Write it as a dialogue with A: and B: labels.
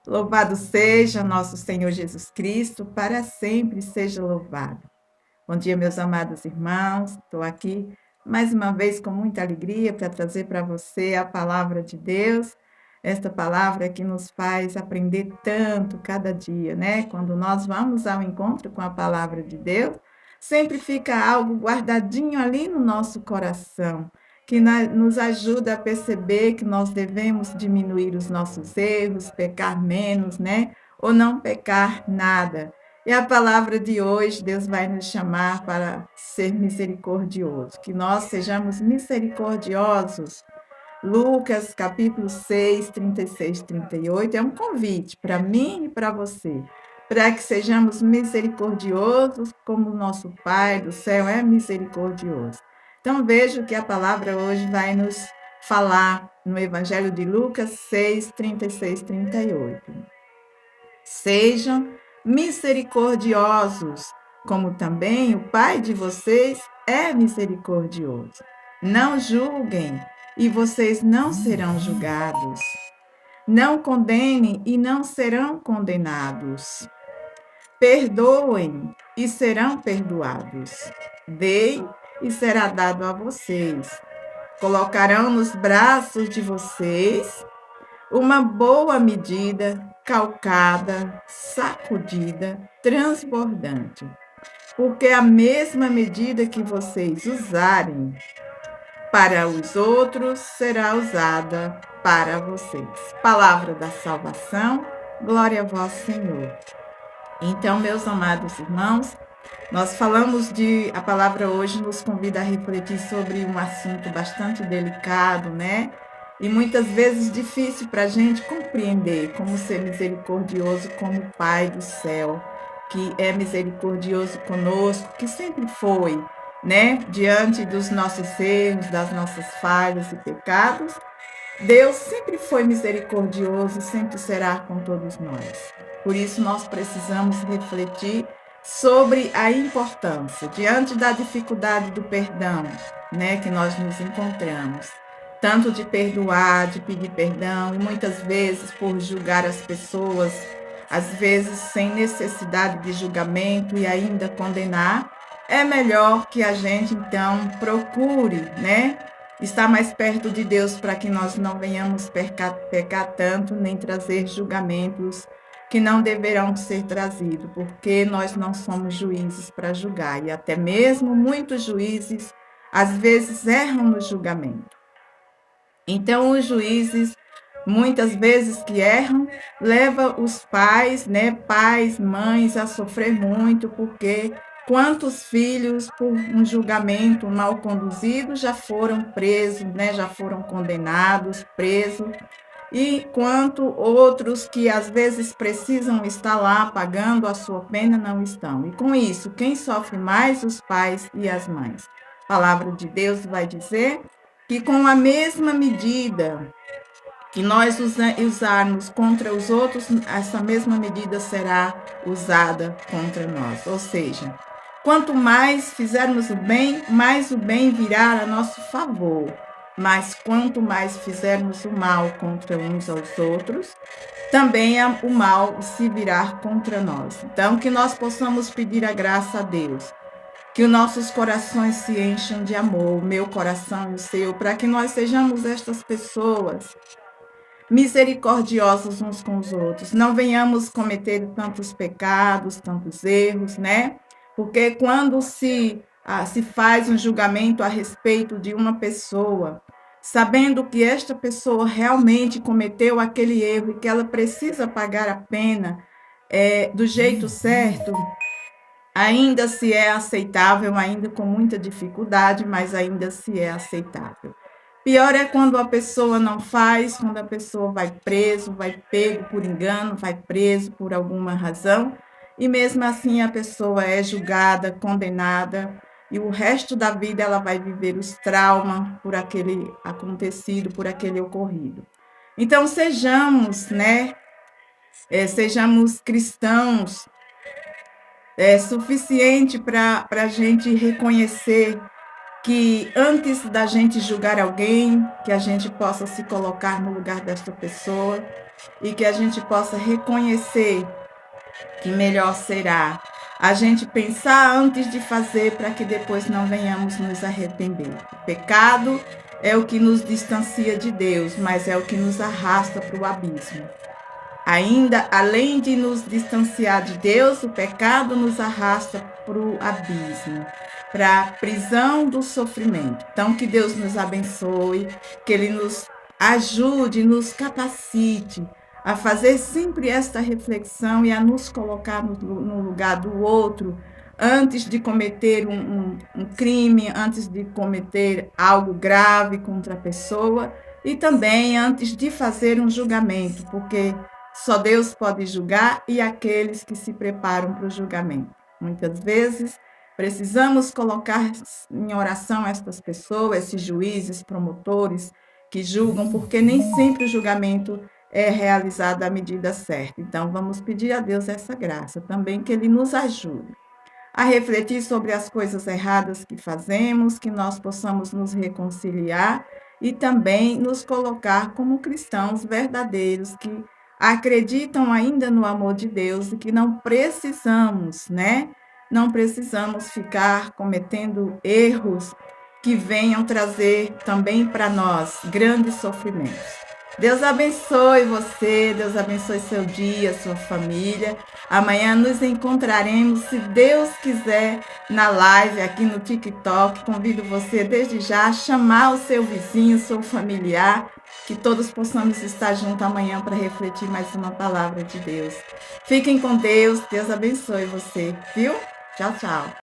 A: Louvado seja nosso Senhor Jesus Cristo, para sempre seja louvado. Bom dia, meus amados irmãos. Estou aqui mais uma vez com muita alegria para trazer para você a palavra de Deus. Esta palavra que nos faz aprender tanto cada dia, né? Quando nós vamos ao encontro com a palavra de Deus, sempre fica algo guardadinho ali no nosso coração, que nos ajuda a perceber que nós devemos diminuir os nossos erros, pecar menos, né? Ou não pecar nada. E a palavra de hoje, Deus vai nos chamar para ser misericordioso, que nós sejamos misericordiosos. Lucas, capítulo 6, 36, 38, é um convite para mim e para você, para que sejamos misericordiosos como o nosso Pai do céu é misericordioso. Então, veja que a palavra hoje vai nos falar no Evangelho de Lucas 6, 36, 38. Sejam misericordiosos, como também o Pai de vocês é misericordioso. Não julguem, e vocês não serão julgados. Não condenem, e não serão condenados. Perdoem, e serão perdoados. Deem, e será dado a vocês. Colocarão nos braços de vocês uma boa medida, calcada, sacudida, transbordante. Porque a mesma medida que vocês usarem para os outros será usada para vocês. Palavra da salvação, glória a vós, Senhor. Então, meus amados irmãos, nós falamos a palavra hoje nos convida a refletir sobre um assunto bastante delicado, né? E muitas vezes difícil para a gente compreender como ser misericordioso como o Pai do céu, que é misericordioso conosco, que sempre foi, né? Diante dos nossos erros, das nossas falhas e pecados, Deus sempre foi misericordioso e sempre será com todos nós. Por isso, nós precisamos refletir sobre a importância, diante da dificuldade do perdão, né, que nós nos encontramos, tanto de perdoar, de pedir perdão, e muitas vezes por julgar as pessoas, às vezes sem necessidade de julgamento e ainda condenar, é melhor que a gente, então, procure, né, estar mais perto de Deus para que nós não venhamos pecar tanto, nem trazer julgamentos que não deverão ser trazidos, porque nós não somos juízes para julgar, e até mesmo muitos juízes, às vezes, erram no julgamento. Então, os juízes, muitas vezes que erram, levam os pais, né, pais, mães, a sofrer muito, porque quantos filhos, por um julgamento mal conduzido, já foram presos, né, já foram condenados, presos, e quanto outros que às vezes precisam estar lá pagando a sua pena não estão. E com isso, quem sofre mais? Os pais e as mães. A palavra de Deus vai dizer que com a mesma medida que nós usarmos contra os outros, essa mesma medida será usada contra nós. Ou seja, quanto mais fizermos o bem, mais o bem virá a nosso favor. Mas quanto mais fizermos o mal contra uns aos outros, também o mal se virá contra nós. Então, que nós possamos pedir a graça a Deus, que os nossos corações se encham de amor, o meu coração e o seu, para que nós sejamos estas pessoas misericordiosos uns com os outros, não venhamos cometer tantos pecados, tantos erros, né? Porque quando se faz um julgamento a respeito de uma pessoa, sabendo que esta pessoa realmente cometeu aquele erro e que ela precisa pagar a pena do jeito certo, ainda se é aceitável, ainda com muita dificuldade, mas ainda se é aceitável. Pior é quando a pessoa não faz, quando a pessoa vai preso, vai pego por engano, vai preso por alguma razão, e mesmo assim a pessoa é julgada, condenada, e o resto da vida ela vai viver os traumas por aquele acontecido, por aquele ocorrido. Então, sejamos, né, sejamos cristãos, suficiente para a gente reconhecer que antes da gente julgar alguém, que a gente possa se colocar no lugar desta pessoa e que a gente possa reconhecer que melhor será a gente pensar antes de fazer para que depois não venhamos nos arrepender. O pecado é o que nos distancia de Deus, mas é o que nos arrasta para o abismo. Ainda, além de nos distanciar de Deus, o pecado nos arrasta para o abismo, para a prisão do sofrimento. Então, que Deus nos abençoe, que Ele nos ajude, nos capacite a fazer sempre esta reflexão e a nos colocar no lugar do outro antes de cometer um crime, antes de cometer algo grave contra a pessoa e também antes de fazer um julgamento, porque só Deus pode julgar e aqueles que se preparam para o julgamento. Muitas vezes precisamos colocar em oração estas pessoas, esses juízes, promotores que julgam, porque nem sempre o julgamento é realizado à medida certa. Então, vamos pedir a Deus essa graça também, que Ele nos ajude a refletir sobre as coisas erradas que fazemos, que nós possamos nos reconciliar e também nos colocar como cristãos verdadeiros que acreditam ainda no amor de Deus e que não precisamos, né? Não precisamos ficar cometendo erros que venham trazer também para nós grandes sofrimentos. Deus abençoe você, Deus abençoe seu dia, sua família. Amanhã nos encontraremos, se Deus quiser, na live aqui no TikTok. Convido você desde já a chamar o seu vizinho, seu familiar, que todos possamos estar juntos amanhã para refletir mais uma palavra de Deus. Fiquem com Deus, Deus abençoe você, viu? Tchau, tchau.